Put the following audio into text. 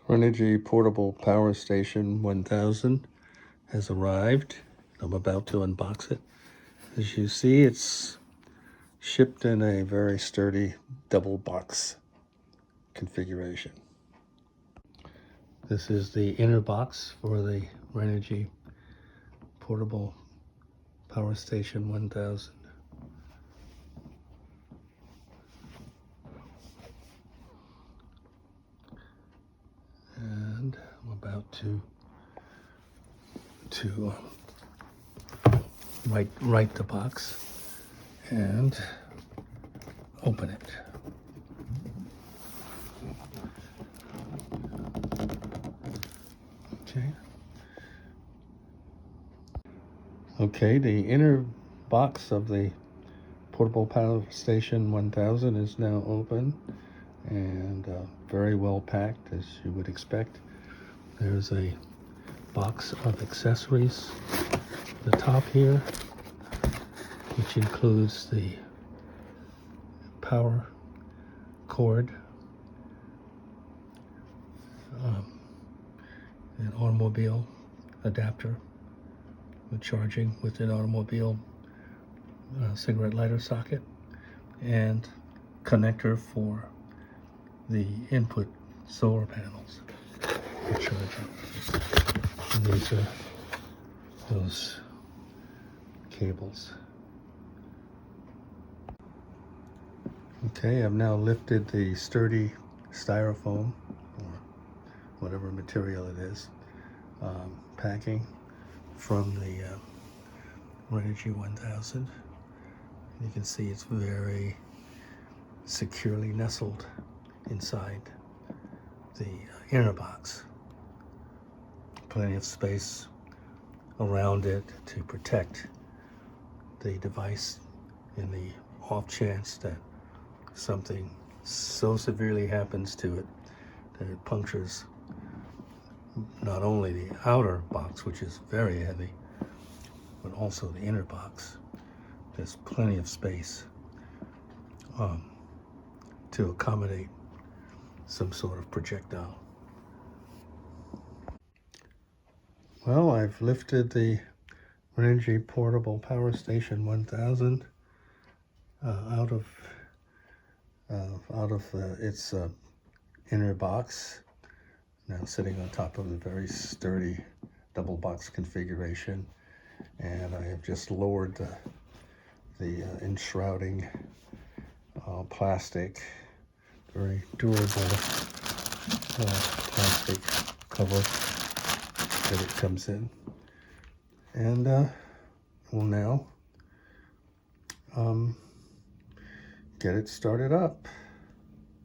Renogy Portable Power Station 1000 has arrived. I'm about to unbox it. As you see, it's shipped in a very sturdy double box configuration. This is the inner box for the Renogy Portable Power Station 1000. And I'm about to write the box and open it. Okay, the inner box of the Portable Power Station 1000 is now open and very well packed, as you would expect. There's a box of accessories at the top here, which includes the power cord, an automobile adapter with charging with an automobile cigarette lighter socket, and connector for the input solar panels for charging. And these are those cables. Okay, I've now lifted the sturdy styrofoam, or whatever material it is, packing from the Renogy 1000. You can see it's very securely nestled inside the inner box. Plenty of space around it to protect the device in the off chance that something so severely happens to it that it punctures not only the outer box, which is very heavy, but also the inner box. There's plenty of space to accommodate some sort of projectile. Well, I've lifted the Renogy Portable Power Station 1000 out of its inner box, now sitting on top of the very sturdy double box configuration, and I have just lowered the enshrouding plastic, very durable plastic cover that it comes in, and we'll now get it started up.